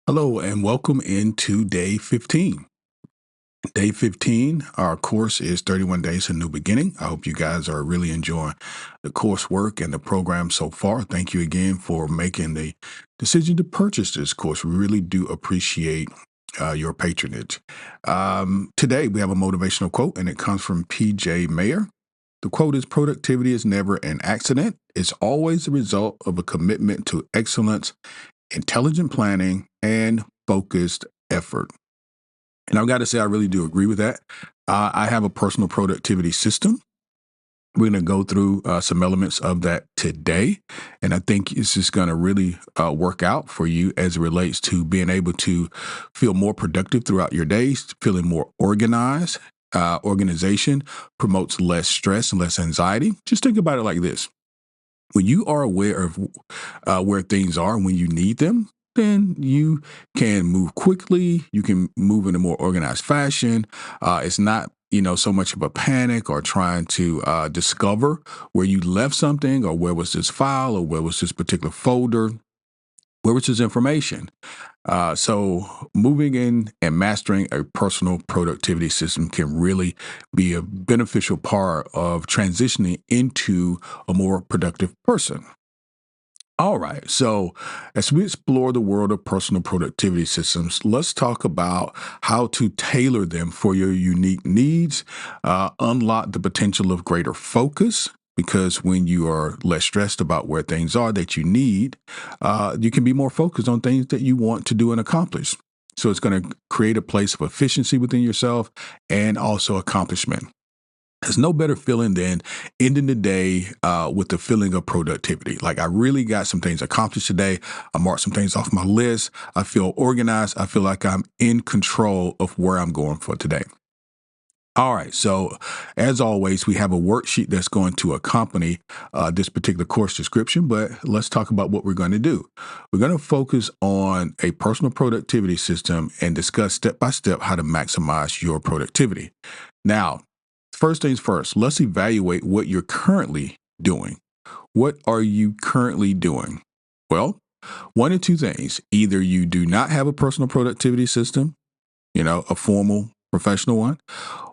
Hello and welcome into day 15. Day 15, our course is 31 Days, a New Beginning. I hope you guys are really enjoying the coursework and the program so far. Thank you again for making the decision to purchase this course. We really do appreciate your patronage. Today, we have a motivational quote, and it comes from P.J. Meyer. The quote is: "Productivity is never an accident. It's always the result of a commitment to excellence, intelligent planning, and focused effort." And I've got to say, I really do agree with that. I have a personal productivity system. We're going to go through some elements of that today. And I think it's just going to really work out for you as it relates to being able to feel more productive throughout your days, feeling more organized. Organization promotes less stress and less anxiety. Just think about it like this. When you are aware of where things are and when you need them, then you can move quickly. You can move in a more organized fashion. It's not, so much of a panic or trying to discover where you left something or where was this file or where was this particular folder. Where was this information? So moving in and mastering a personal productivity system can really be a beneficial part of transitioning into a more productive person. All right. So, as we explore the world of personal productivity systems, let's talk about how to tailor them for your unique needs, unlock the potential of greater focus. Because when you are less stressed about where things are that you need, you can be more focused on things that you want to do and accomplish. So, it's going to create a place of efficiency within yourself and also accomplishment. There's no better feeling than ending the day with the feeling of productivity. Like, I really got some things accomplished today. I marked some things off my list. I feel organized. I feel like I'm in control of where I'm going for today. All right. So, as always, we have a worksheet that's going to accompany this particular course description. But let's talk about what we're going to do. We're going to focus on a personal productivity system and discuss step by step how to maximize your productivity. Now, first things first, let's evaluate what you're currently doing. What are you currently doing? Well, one of two things. Either you do not have a personal productivity system, a formal professional one,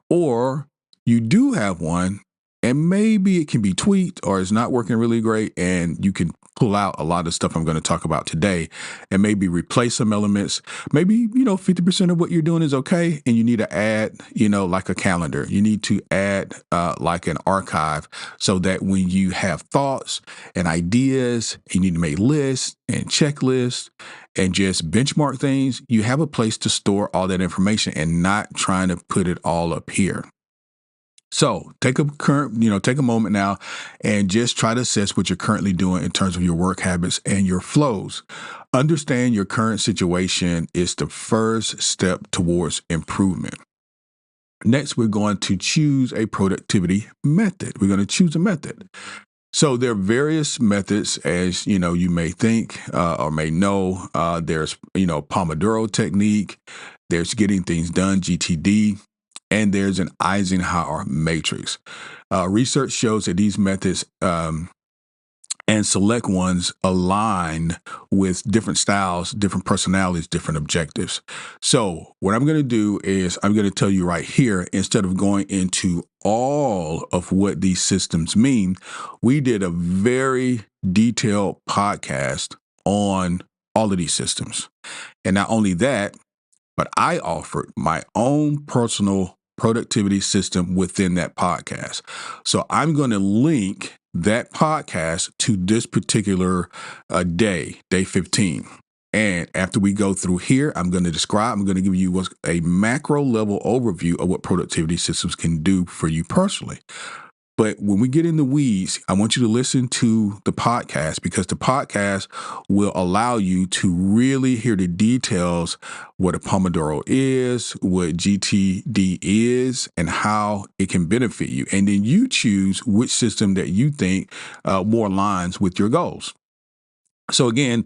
or you do have one and maybe it can be tweaked or it's not working really great and you can pull out a lot of stuff I'm going to talk about today and maybe replace some elements. Maybe, 50% of what you're doing is okay and you need to add, like a calendar. You need to add like an archive so that when you have thoughts and ideas, you need to make lists and checklists and just benchmark things. You have a place to store all that information and not trying to put it all up here. So take a moment now and just try to assess what you're currently doing in terms of your work habits and your flows. Understand your current situation is the first step towards improvement. Next, we're going to choose a productivity method. We're going to choose a method. So there are various methods, as you may think or may know. There's Pomodoro technique. There's getting things done, GTD. And there's an Eisenhower matrix. Research shows that these methods and select ones align with different styles, different personalities, different objectives. So what I'm going to do is I'm going to tell you right here, instead of going into all of what these systems mean, we did a very detailed podcast on all of these systems. And not only that, but I offered my own personal productivity system within that podcast. So I'm going to link that podcast to this particular day 15. And after we go through here, I'm going to give you a macro level overview of what productivity systems can do for you personally. But when we get in the weeds, I want you to listen to the podcast because the podcast will allow you to really hear the details, what a Pomodoro is, what GTD is, and how it can benefit you. And then you choose which system that you think more aligns with your goals. So again,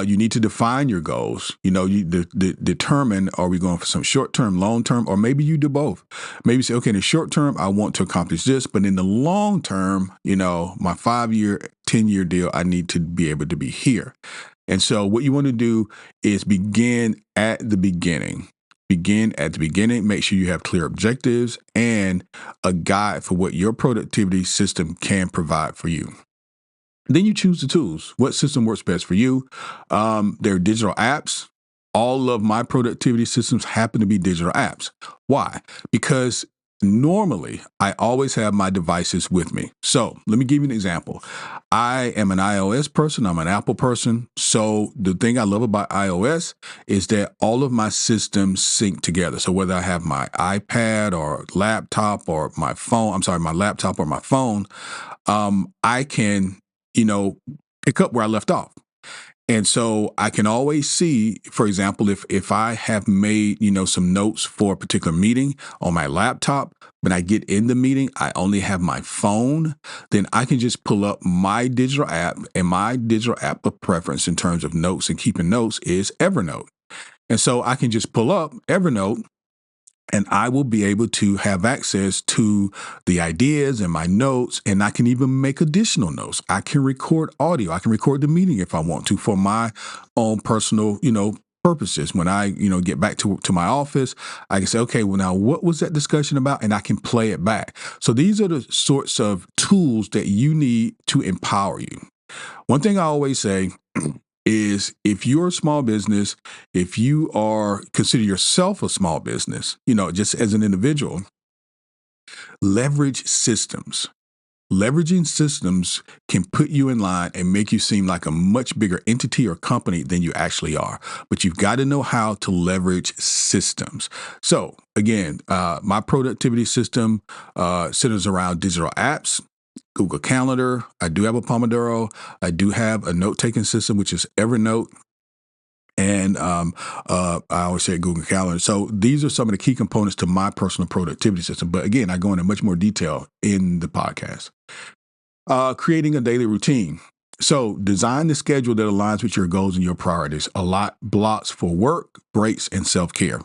you need to define your goals. You determine, are we going for some short term, long term, or maybe you do both. Maybe say, okay, in the short term, I want to accomplish this, but in the long term, my 5-year, 10-year deal, I need to be able to be here. And so what you want to do is begin at the beginning. Begin at the beginning. Make sure you have clear objectives and a guide for what your productivity system can provide for you. Then you choose the tools. What system works best for you? There are digital apps. All of my productivity systems happen to be digital apps. Why? Because normally I always have my devices with me. So let me give you an example. I am an iOS person. I'm an Apple person. So the thing I love about iOS is that all of my systems sync together. So whether I have my iPad or laptop or my phone, my laptop or my phone, I can, pick up where I left off. And so I can always see, for example, if I have made, some notes for a particular meeting on my laptop, when I get in the meeting, I only have my phone, then I can just pull up my digital app, and my digital app of preference in terms of notes and keeping notes is Evernote. And so I can just pull up Evernote, and I will be able to have access to the ideas and my notes, and I can even make additional notes. I can record audio. I can record the meeting if I want to for my own personal, purposes. When I, get back to my office, I can say, okay, well, now what was that discussion about? And I can play it back. So these are the sorts of tools that you need to empower you. One thing I always say is if you're a small business, if you consider yourself a small business, just as an individual, leverage systems. Leveraging systems can put you in line and make you seem like a much bigger entity or company than you actually are. But you've got to know how to leverage systems. So again, my productivity system centers around digital apps, Google Calendar. I do have a Pomodoro. I do have a note-taking system, which is Evernote. And I always say Google Calendar. So these are some of the key components to my personal productivity system. But again, I go into much more detail in the podcast. Creating a daily routine. So design the schedule that aligns with your goals and your priorities. Allot blocks for work, breaks, and self-care.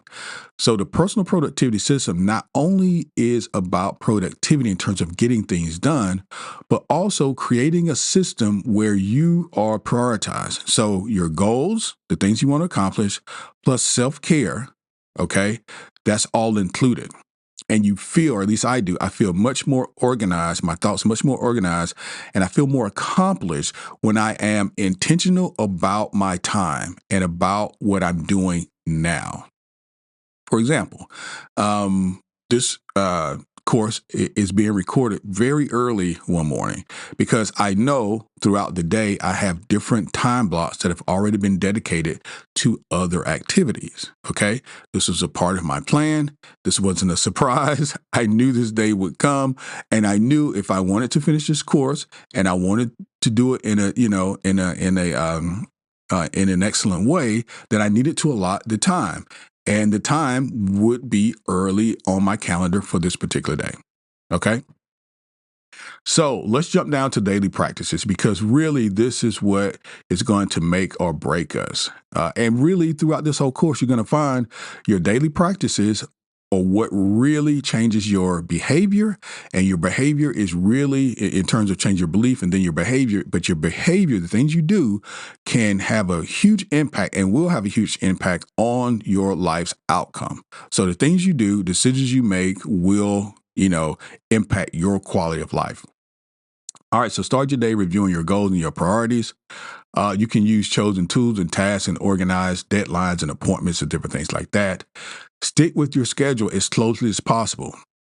So the personal productivity system not only is about productivity in terms of getting things done, but also creating a system where you are prioritized. So your goals, the things you want to accomplish, plus self-care, okay, that's all included. And you feel, or at least I do, I feel much more organized. My thoughts are much more organized, and I feel more accomplished when I am intentional about my time and about what I'm doing now. For example, this course is being recorded very early one morning because I know throughout the day I have different time blocks that have already been dedicated to other activities. Okay. This was a part of my plan. This wasn't a surprise. I knew this day would come, and I knew if I wanted to finish this course and I wanted to do it in an excellent way, then I needed to allot the time. And the time would be early on my calendar for this particular day. Okay. So let's jump down to daily practices, because really this is what is going to make or break us. And really throughout this whole course, you're going to find your daily practices or what really changes your behavior. And your behavior is really in terms of change your belief and then your behavior. But your behavior, the things you do, can have a huge impact and will have a huge impact on your life's outcome. So the things you do, decisions you make will, impact your quality of life. All right, so start your day reviewing your goals and your priorities. You can use chosen tools and tasks and organize deadlines and appointments and different things like that. Stick with your schedule as closely as possible.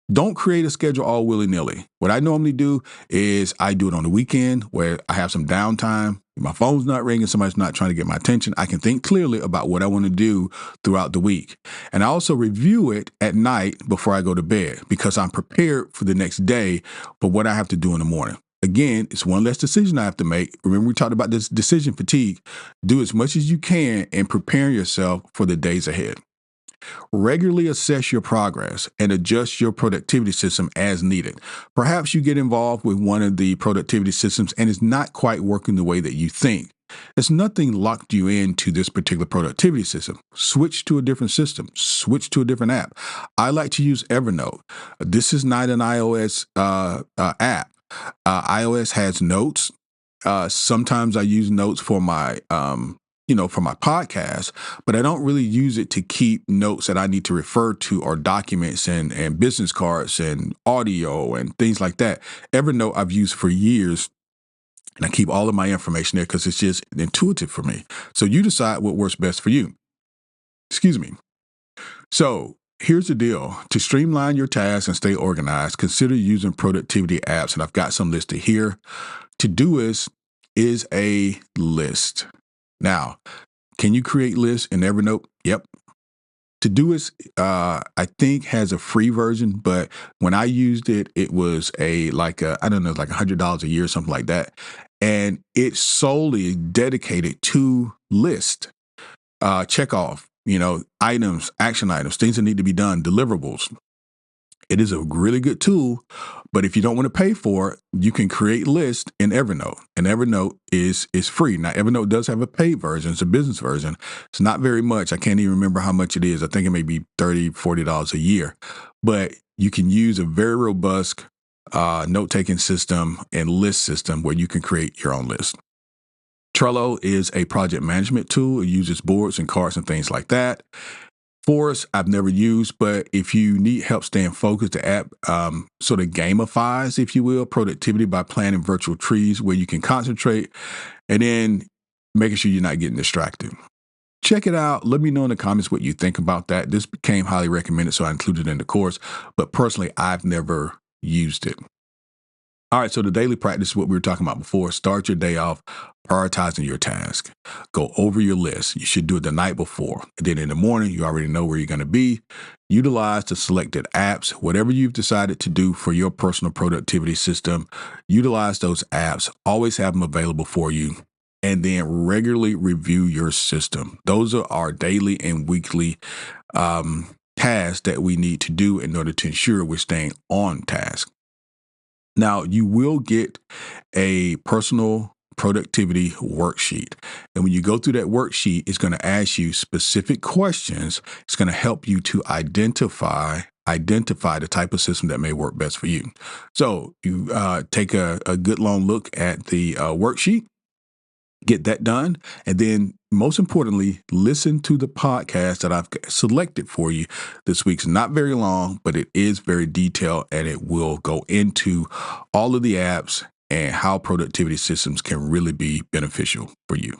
Don't create a schedule all willy-nilly. What I normally do is I do it on the weekend where I have some downtime. My phone's not ringing, somebody's not trying to get my attention. I can think clearly about what I want to do throughout the week. And I also review it at night before I go to bed because I'm prepared for the next day for what I have to do in the morning. Again, it's one less decision I have to make. Remember, we talked about this decision fatigue. Do as much as you can in preparing yourself for the days ahead. Regularly assess your progress and adjust your productivity system as needed. Perhaps you get involved with one of the productivity systems and it's not quite working the way that you think. There's nothing locked you into this particular productivity system. Switch to a different system. Switch to a different app. I like to use Evernote. This is not an iOS app. iOS has notes. Sometimes I use notes for my for my podcast, but I don't really use it to keep notes that I need to refer to or documents and business cards and audio and things like that. Evernote I've used for years, and I keep all of my information there because it's just intuitive for me. So you decide what works best for you. Excuse me. So here's the deal. To streamline your tasks and stay organized, consider using productivity apps. And I've got some listed here. Todoist is a list. Now, can you create lists in Evernote? Yep. Todoist, I think, has a free version, but when I used it, it was like $100 a year or something like that. And it's solely dedicated to list, check off, items, action items, things that need to be done, deliverables. It is a really good tool, but if you don't want to pay for it, you can create lists in Evernote, and Evernote is free. Now, Evernote does have a paid version. It's a business version. It's not very much. I can't even remember how much it is. I think it may be $30, $40 a year, but you can use a very robust note-taking system and list system where you can create your own list. Trello is a project management tool. It uses boards and cards and things like that. Forest, I've never used, but if you need help staying focused, the app sort of gamifies, if you will, productivity by planning virtual trees where you can concentrate and then making sure you're not getting distracted. Check it out. Let me know in the comments what you think about that. This became highly recommended, so I included it in the course, but personally, I've never used it. All right, so the daily practice is what we were talking about before. Start your day off prioritizing your task. Go over your list. You should do it the night before. And then in the morning, you already know where you're going to be. Utilize the selected apps. Whatever you've decided to do for your personal productivity system, utilize those apps. Always have them available for you. And then regularly review your system. Those are our daily and weekly tasks that we need to do in order to ensure we're staying on task. Now, you will get a personal productivity worksheet. And when you go through that worksheet, it's going to ask you specific questions. It's going to help you to identify the type of system that may work best for you. So you take a good long look at the worksheet, get that done, and then most importantly, listen to the podcast that I've selected for you this week. It's not very long, but it is very detailed, and it will go into all of the apps and how productivity systems can really be beneficial for you.